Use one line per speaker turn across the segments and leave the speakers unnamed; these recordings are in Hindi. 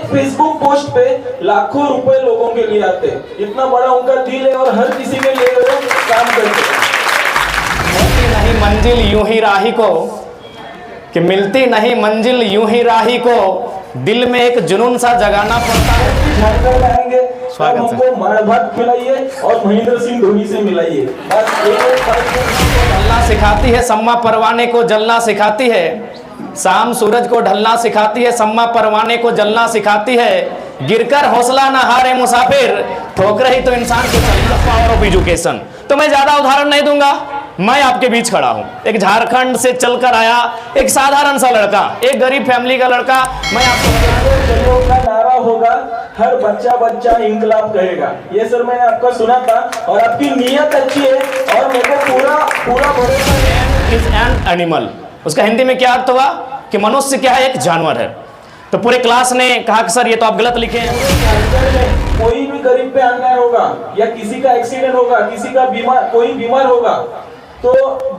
फेसबुक पोस्ट पे लाखों रुपए लोगों के लिए आते हैं। इतना बड़ा उनका दिल है और हर किसी के लिए वो काम करते हैं।
मिलती नहीं मंजिल यूं ही राही को, कि मिलती नहीं मंजिल यूं ही राही को, दिल में एक जुनून सा जगाना पड़ता है।
झारखंड आएंगे
स्वागत है।
हमको मार भात खिलाइए और महेंद्र सिंह धोनी से मिलाइए। बस
जलना सिखाती है सम्मा परवाने को, जलना सिखाती है। शाम सूरज को ढलना सिखाती है, सम्मा परवाने को जलना सिखाती है। गिरकर हौसला ना हारे मुसाफिर, ठोकर ही तो इंसान को चलना। Power of education. तो मैं ज्यादा उदाहरण नहीं दूंगा, मैं आपके बीच खड़ा हूं। एक झारखंड से चलकर आया एक साधारण सा लड़का, एक गरीब फैमिली का लड़का। मैं आपको
गलियों का नारा होगा, हर बच्चा बच्चा इंकलाब कहेगा। ये सर मैंने आपका सुना था और आपकी नीयत अच्छी है और मेरे को पूरा भरोसा है।
इज एन एनिमल, उसका हिंदी में क्या अर्थ हुआ कि मनुष्य क्या है, एक जानवर है। तो पूरे क्लास ने कहा कि सर ये तो आप गलत लिखे हैं।
कोई भी गरीब पे अन्याय होगा या किसी का एक्सीडेंट होगा, किसी का कोई बीमार होगा तो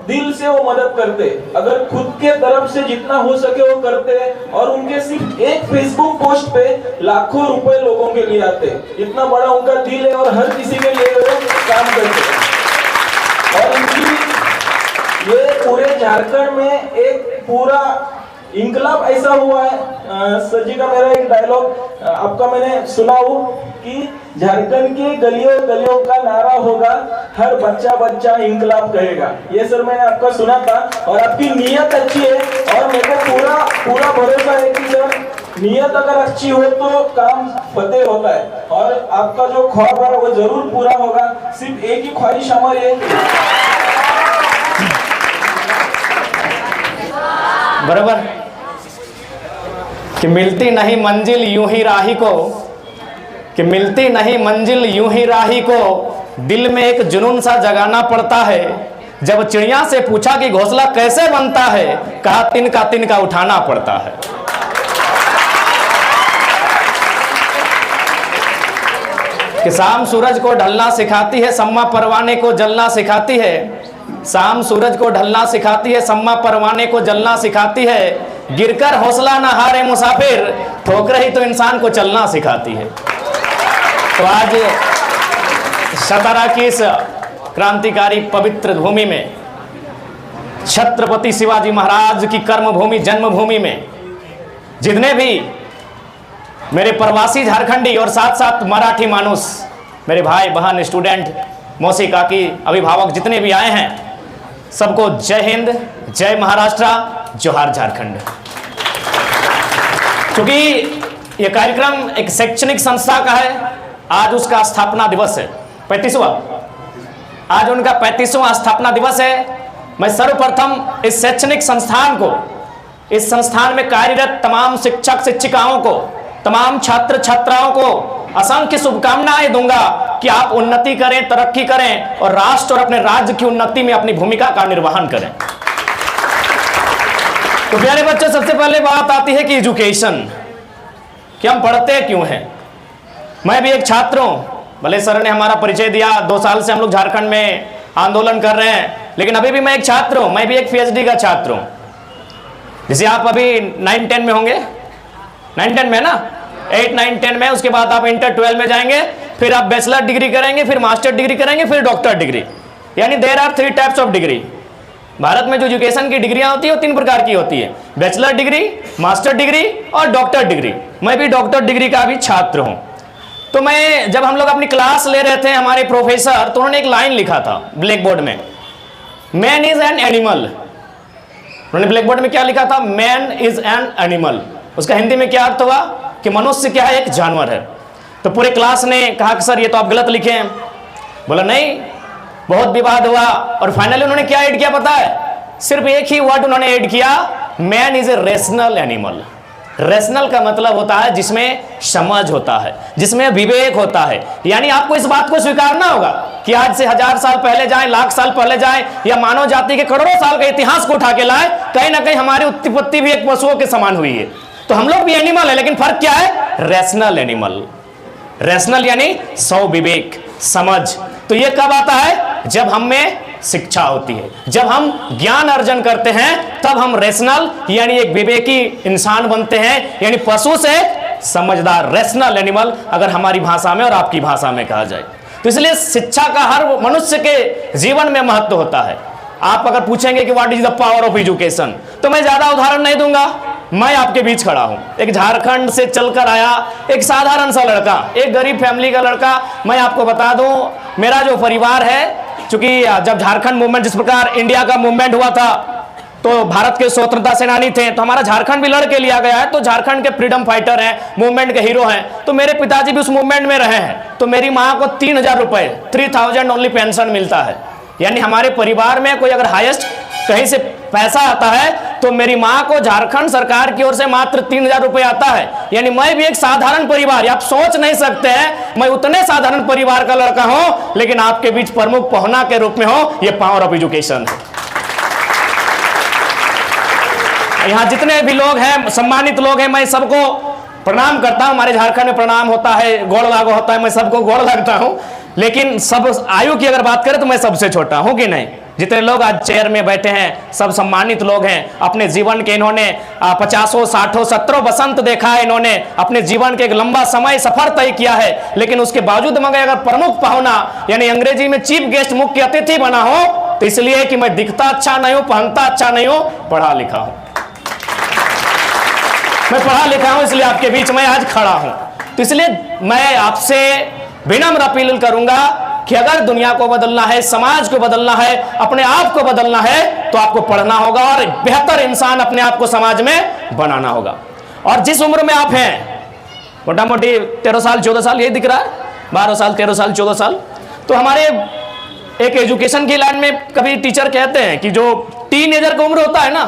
दिल से वो मदद करते, अगर खुद के तरफ से जितना हो सके वो करते हैं। और उनके सिर्फ एक फेसबुक पोस्ट पे लाखों रुपए लोगों के लिए आते। इतना बड़ा उनका दिल है और हर किसी के लिए वो काम करते हैं। और उनकी ये पूरे झारखंड में एक पूरा इंकलाब ऐसा हुआ है। सर जी का मेरा एक डायलॉग आपका मैंने सुना हो कि झारखंड के गलियों का नारा होगा, हर बच्चा बच्चा इंकलाब कहेगा। ये सर मैंने आपका सुना था और आपकी नीयत अच्छी है और मेरे को पूरा भरोसा है कि सर नीयत अगर अच्छी हो तो काम फतेह होता है और आपका जो ख्वाब है वो जरूर पूरा होगा। सिर्फ एक ही ख्वाहिश हमारी है,
बराबर, कि मिलती नहीं मंजिल यूं ही राही को, कि मिलती नहीं मंजिल यूं ही राही को, दिल में एक जुनून सा जगाना पड़ता है। जब चिड़िया से पूछा कि घोंसला कैसे बनता है, कहा तिनका उठाना पड़ता है। कि शाम सूरज को ढलना सिखाती है, सम्मा परवाने को जलना सिखाती है। शाम सूरज को ढलना सिखाती है, सम्मा परवाने को जलना सिखाती है। गिरकर हौसला ना हारे मुसाफिर, ठोकर ही तो इंसान को चलना सिखाती है। तो आज सतारा की इस क्रांतिकारी पवित्र भूमि में, छत्रपति शिवाजी महाराज की कर्मभूमि जन्मभूमि में, जितने भी मेरे प्रवासी झारखंडी और साथ साथ मराठी मानुस, मेरे भाई बहन, स्टूडेंट, मौसी काकी, अभिभावक जितने भी आए हैं, सबको जय हिंद, जय महाराष्ट्र, जोहार झारखंड। क्योंकि यह कार्यक्रम एक शैक्षणिक संस्था का है, आज उसका स्थापना दिवस है, 35वां। आज उनका 35वां स्थापना दिवस है। मैं सर्वप्रथम इस शैक्षणिक संस्थान को, इस संस्थान में कार्यरत तमाम शिक्षक शिक्षिकाओं को, तमाम छात्र छात्राओं को असंख्य शुभकामनाएं दूंगा कि आप उन्नति करें, तरक्की करें और राष्ट्र और अपने राज्य की उन्नति में अपनी भूमिका का निर्वहन करें। तो प्यारे बच्चों, सबसे पहले बात आती है कि एजुकेशन, कि हम पढ़ते क्यों हैं। मैं भी एक छात्र हूं, भले सर ने हमारा परिचय दिया, 2 साल से हम लोग झारखंड में आंदोलन कर रहे हैं, लेकिन अभी भी मैं एक छात्र हूं, मैं भी एक PhD का छात्र हूं। जैसे आप अभी 9-10 में होंगे, 9-10 में ना, 8-9-10 में, उसके बाद आप इंटर 12 में जाएंगे, फिर आप बैचलर डिग्री करेंगे, फिर मास्टर डिग्री करेंगे, फिर डॉक्टर डिग्री। यानी there are 3 types of degree. Bharat में जो एजुकेशन की डिग्रियां होती है वो 3 प्रकार की होती है, बैचलर डिग्री, मास्टर डिग्री और डॉक्टर डिग्री। मैं भी डॉक्टर डिग्री का भी छात्र हूं। तो मैं जब हम लोग अपनी क्लास ले रहे थे, हमारे प्रोफेसर, तो उन्होंने एक लाइन लिखा था ब्लैक बोर्ड में, मैन इज एन एनिमल। उन्होंने ब्लैक बोर्ड में क्या लिखा था, मैन इज एन एनिमल। उसका हिंदी में क्या अर्थ हुआ कि मनुष्य क्या है, एक जानवर है। तो पूरे क्लास ने कहा कि सर ये तो आप गलत लिखे हैं। बोला नहीं, बहुत विवाद हुआ और फाइनली उन्होंने क्या ऐड किया पता है, सिर्फ एक ही वर्ड उन्होंने ऐड किया, man is a rational animal. Rational का मतलब होता है जिसमें समझ होता है, जिसमें विवेक होता है। यानी आपको इस बात को स्वीकारना होगा कि आज से 1000 साल पहले जाएं, लाख साल पहले जाएं, या मानव जाति के करोड़ों साल के इतिहास को उठा के लाए, कहीं ना कहीं हमारी उत्पत्ति भी एक पशुओं के समान हुई है। तो हम लोग भी एनिमल है, लेकिन फर्क क्या है, रेशनल एनिमल। रेशनल यानी विवेक, समझ। तो ये कब आता है, जब हम में शिक्षा होती है, जब हम ज्ञान अर्जन करते हैं, तब हम रेशनल यानी एक विवेकी इंसान बनते हैं। यानी पशु से समझदार, रैशनल एनिमल, अगर हमारी भाषा में और आपकी भाषा में कहा जाए। तो इसलिए शिक्षा का हर मनुष्य के जीवन में महत्व होता है। आप अगर पूछेंगे कि what is the power of education, तो मैं ज्यादा उदाहरण नहीं दूंगा। मैं आपके बीच खड़ा हूं, एक झारखंड से चलकर आया एक साधारण सा लड़का, एक गरीब फैमिली का लड़का। मैं आपको बता दूं, मेरा जो परिवार है, चूंकि जब झारखंड मूवमेंट, जिस प्रकार इंडिया का मूवमेंट हुआ था, तो भारत के स्वतंत्रता सेनानी थे, तो हमारा झारखंड भी लड़ के लिया गया है। तो झारखंड के फ्रीडम फाइटर हैं, मूवमेंट के हीरो हैं। तो मेरे पिताजी भी उस मूवमेंट में रहे हैं। तो मेरी माँ को 3000 रुपए, 3000 ओनली पेंशन मिलता है। यानी हमारे परिवार में कोई अगर हाईएस्ट कहीं से पैसा आता है तो मेरी माँ को झारखंड सरकार की ओर से मात्र 3000 रुपए आता है। यानी मैं भी एक साधारण परिवार, आप सोच नहीं सकते हैं मैं उतने साधारण परिवार का लड़का हूं, लेकिन आपके बीच प्रमुख पहुना के रूप में हूं। यह पावर ऑफ एजुकेशन है। यहाँ जितने भी लोग हैं, सम्मानित लोग हैं, मैं सबको प्रणाम करता हूं। हमारे झारखंड में प्रणाम होता है, गोड़ लागो होता है, मैं सबको गोड़ लगता हूं। लेकिन सब आयु की अगर बात करें तो मैं सबसे छोटा हूं कि नहीं। जितने लोग आज चेयर में बैठे हैं सब सम्मानित लोग हैं। अपने जीवन के इन्होंने 50, 60, 70 बसंत देखा है। इन्होंने अपने जीवन के एक लंबा समय सफर तय किया है। लेकिन उसके बावजूद मगर अगर प्रमुख पाहुना यानी अंग्रेजी में चीफ गेस्ट, मुख्य अतिथि बना हो, तो इसलिए कि मैं दिखता अच्छा नहीं हूं, पहनता अच्छा नहीं हूं, पढ़ा लिखा हूं। मैं पढ़ा लिखा हूं, इसलिए आपके बीच में आज खड़ा हूं। तो इसलिए मैं आपसे विनम्र अपील करूंगा कि अगर दुनिया को बदलना है, समाज को बदलना है, अपने आप को बदलना है, तो आपको पढ़ना होगा और बेहतर इंसान अपने आप को समाज में बनाना होगा। और जिस उम्र में आप हैं, मोटा मोटी 13 साल 14 साल यही दिख रहा है, 12 साल 13 साल 14 साल, तो हमारे एक एजुकेशन की लाइन में कभी टीचर कहते हैं कि जो टीनेजर का उम्र होता है ना,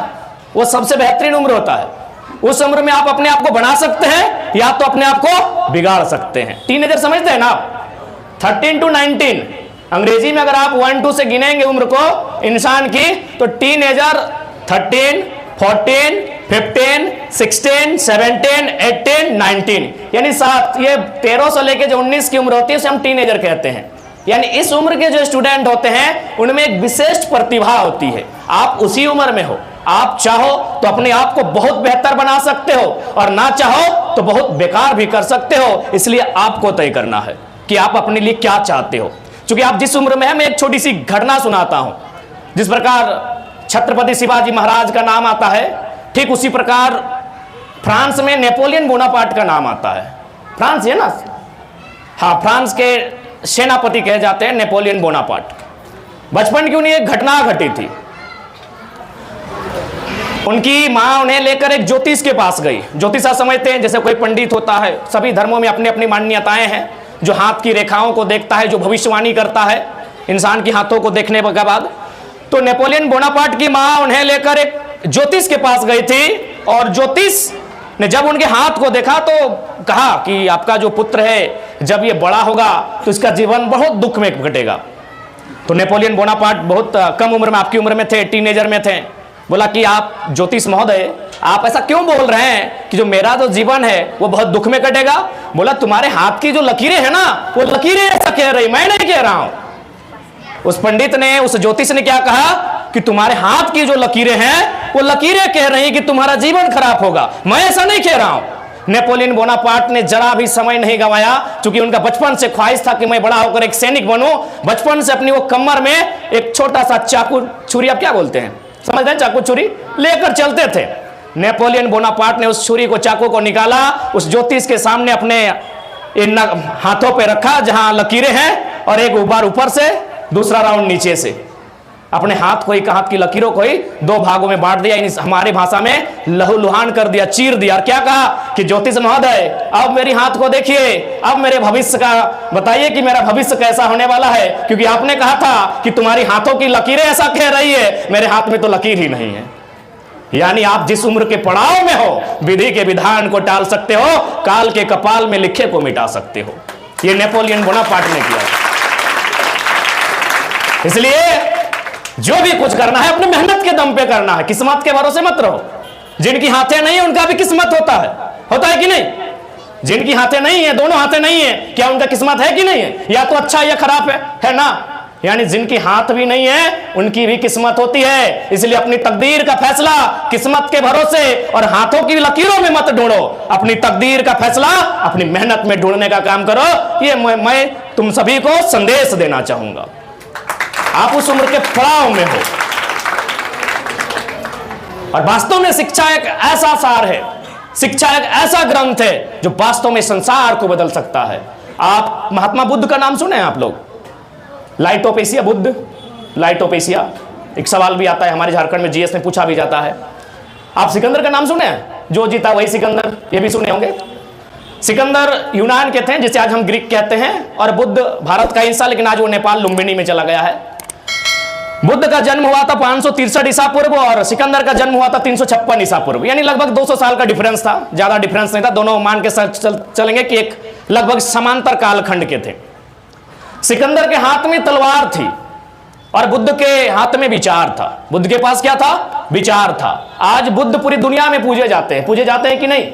वो सबसे बेहतरीन उम्र होता है। उस उम्र में आप अपने आप को बना सकते हैं या तो अपने आप को बिगाड़ सकते हैं। टीनेजर समझते हैं ना आप, 13 to 19, अंग्रेजी में अगर आप 1 2 से गिनेंगे उम्र को इंसान की, तो टीनेजर 13, 14, 15, 16, 17, 18, 19, यानी 7, ये 13 से लेके जो 19 की उम्र होती है उसे हम टीनेजर कहते हैं। यानी इस उम्र के जो स्टूडेंट होते हैं उनमें एक विशेष प्रतिभा होती है। आप उसी उम्र में हो, आप चाहो तो अपने आप को बहुत बेहतर बना सकते हो और ना चाहो तो बहुत बेकार भी कर सकते हो। इसलिए आपको तय करना है कि आप अपने लिए क्या चाहते हो। क्योंकि आप जिस उम्र में हैं, मैं एक छोटी सी घटना सुनाता हूं। जिस प्रकार छत्रपति शिवाजी महाराज का नाम आता है, ठीक उसी प्रकार फ्रांस में नेपोलियन बोनापार्ट का नाम आता है। फ्रांस है ना, हाँ, फ्रांस के सेनापति कहे जाते हैं नेपोलियन बोनापार्ट। बचपन की उन्हें एक घटना घटी थी। उनकी मां उन्हें लेकर एक ज्योतिष के पास गई। ज्योतिष आप समझते हैं जैसे कोई पंडित होता है, सभी धर्मों में अपनी अपनी मान्यताएं हैं, जो हाथ की रेखाओं को देखता है, जो भविष्यवाणी करता है इंसान की हाथों को देखने के बाद। तो नेपोलियन बोनापार्ट की मां उन्हें लेकर एक ज्योतिष के पास गई थी और ज्योतिष ने जब उनके हाथ को देखा तो कहा कि आपका जो पुत्र है जब ये बड़ा होगा तो इसका जीवन बहुत दुख में कटेगा। तो नेपोलियन बोनापार्ट बहुत कम उम्र में, आपकी उम्र में थे, टीनेजर में थे। बोला कि आप ज्योतिष महोदय, आप ऐसा क्यों बोल रहे हैं कि जो मेरा जो जीवन है वो बहुत दुख में कटेगा? बोला तुम्हारे हाथ की जो लकीरें हैं ना, वो लकीरें ऐसा कह रही, मैं नहीं कह रहा हूं। उस पंडित ने, उस ज्योतिष ने क्या कहा कि तुम्हारे हाथ की जो लकीरें हैं वो लकीरें कह रही कि तुम्हारा जीवन खराब होगा, मैं ऐसा नहीं कह रहा हूं। नेपोलियन बोनापार्ट ने जरा भी समय नहीं गंवाया, क्योंकि उनका बचपन से ख्वाहिश था कि मैं बड़ा होकर एक सैनिक बनूं। बचपन से अपनी वो कमर में एक छोटा सा चाकू छुरी, आप क्या बोलते हैं, समझ रहे हैं, चाकू छुरी लेकर चलते थे। नेपोलियन बोनापार्ट ने उस छुरी को, चाकू को निकाला, उस ज्योतिष के सामने अपने इन हाथों पे रखा जहां लकीरें हैं, और एक बार ऊपर से, दूसरा राउंड नीचे से। अपने हाथ को ही, हाथ की लकीरों को ही 2 भागों में बांट दिया, हमारी भाषा में लहूलुहान कर दिया, चीर दिया। और क्या कहा कि ज्योतिष महोदय अब मेरी हाथ को देखिए, अब मेरे भविष्य का बताइए कि मेरा भविष्य कैसा होने वाला है, क्योंकि आपने कहा था कि तुम्हारी हाथों की लकीरें ऐसा कह रही है, मेरे हाथ में तो लकीर ही नहीं है। यानी आप जिस उम्र के पड़ाव में हो, विधि के विधान को टाल सकते हो, काल के कपाल में लिखे को मिटा सकते हो। ये नेपोलियन बोनापार्ट ने किया। इसलिए जो भी कुछ करना है अपने मेहनत के दम पे करना है, किस्मत के भरोसे मत रहो। जिनकी हाथें नहीं है उनका भी किस्मत होता है कि नहीं? जिनकी हाथें नहीं है, दोनों हाथें नहीं है, क्या उनका किस्मत है कि नहीं है? या तो अच्छा या खराब है ना? यानी जिनकी हाथ भी नहीं है उनकी भी किस्मत होती है। इसलिए अपनी तकदीर का फैसला किस्मत के भरोसे और हाथों की लकीरों में मत ढूंढो, अपनी तकदीर का फैसला अपनी मेहनत में ढूंढने का काम करो। ये मैं तुम सभी को संदेश देना चाहूंगा। आप उस उम्र के पड़ाव में हो और वास्तव में शिक्षा एक ऐसा सार है, शिक्षा एक ऐसा ग्रंथ है जो वास्तव में संसार को बदल सकता है। आप महात्मा बुद्ध का नाम सुने हैं आप लोग? लाइटोपेसिया, बुद्ध लाइटोपेसिया, एक सवाल भी आता है हमारे झारखंड में, जीएस में पूछा भी जाता है। आप सिकंदर का नाम सुने हैं? जो जीता वही सिकंदर, ये भी सुने होंगे। सिकंदर यूनान के थे जिसे आज हम ग्रीक कहते हैं, और बुद्ध भारत का हिस्सा, लेकिन आज वो नेपाल लुम्बिनी में चला गया है। बुद्ध का जन्म हुआ था 563 ईसा पूर्व और सिकंदर का जन्म हुआ था 356 ईसा पूर्व, यानी लगभग 200 साल का डिफरेंस था, ज्यादा डिफरेंस नहीं था। दोनों मान के चलेंगे कि एक लगभग समांतर कालखंड के थे। सिकंदर के हाथ में तलवार थी और बुद्ध के हाथ में विचार था। बुद्ध के पास क्या था? विचार था। आज बुद्ध पूरी दुनिया में पूजे जाते हैं कि नहीं?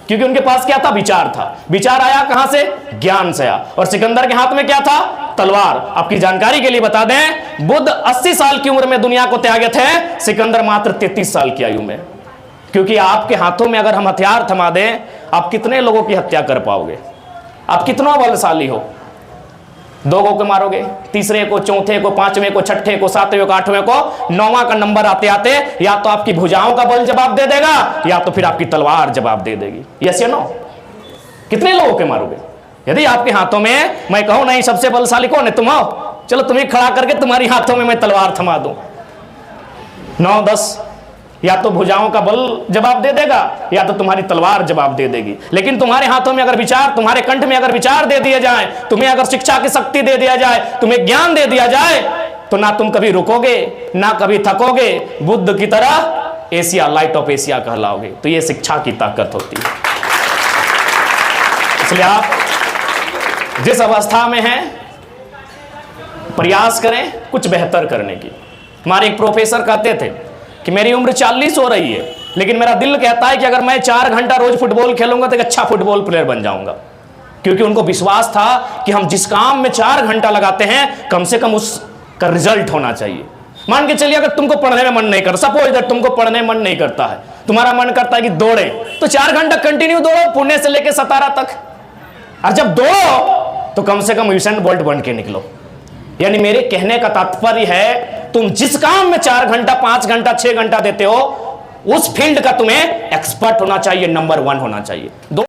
क्योंकि उनके पास क्या था? विचार था। विचार आया कहां से? ज्ञान से आया। और सिकंदर के हाथ में क्या था? तलवार। आपकी जानकारी के लिए बता दें, बुद्ध 80 साल की उम्र में दुनिया को त्यागे थे, सिकंदर मात्र 33 साल की आयु में। क्योंकि आपके हाथों में अगर हम हथियार थमा दें, आप कितने लोगों की हत्या कर पाओगे? आप कितना बलशाली हो? 2 को मारोगे, तीसरे को, चौथे को, पांचवें को, छठे को, सातवें को, आठवें को, 9वां का नंबर आते आते या तो आपकी भुजाओं का बल जवाब दे देगा या तो फिर आपकी तलवार जवाब दे देगी। यस या नो? कितने लोगों के मारोगे? यदि आपके हाथों में, मैं कहूं नहीं सबसे बलशाली कौन है? तुम आओ, चलो तुम्हें खड़ा करके तुम्हारी हाथों में मैं तलवार थमा दूं, 9-10 या तो भुजाओं का बल जवाब दे देगा या तो तुम्हारी तलवार जवाब दे देगी। लेकिन तुम्हारे हाथों में अगर विचार, तुम्हारे कंठ में अगर विचार दे दिए जाए, तुम्हें अगर शिक्षा की शक्ति दे दिया जाए, तुम्हें ज्ञान दे दिया जाए, तो ना तुम कभी रुकोगे ना कभी थकोगे, बुद्ध की तरह एशिया, लाइट ऑफ एशिया कहलाओगे। तो ये शिक्षा की ताकत होती है। इसलिए आप जिस अवस्था में हैं, प्रयास करें कुछ बेहतर करने की। हमारे एक प्रोफेसर कहते थे कि मेरी उम्र 40 हो रही है, लेकिन मेरा दिल कहता है कि अगर मैं 4 घंटा रोज फुटबॉल खेलूंगा तो एक अच्छा फुटबॉल प्लेयर बन जाऊंगा। क्योंकि उनको विश्वास था कि हम जिस काम में 4 घंटा लगाते हैं, कम से कम उसका रिजल्ट होना चाहिए। मान के चलिए अगर तुमको पढ़ने में मन नहीं करता, सपोज दैट तुमको पढ़ने में मन नहीं करता है, तुम्हारा मन करता है कि दौड़े, तो 4 घंटा कंटिन्यू दौड़ो, पुणे से लेकर सतारा तक। और जब दौड़ो तो कम से कम यूसेन बोल्ट बन के निकलो। यानी मेरे कहने का तात्पर्य है, तुम जिस काम में 4 घंटा, 5 घंटा, 6 घंटा देते हो, उस फील्ड का तुम्हें एक्सपर्ट होना चाहिए, नंबर 1 होना चाहिए।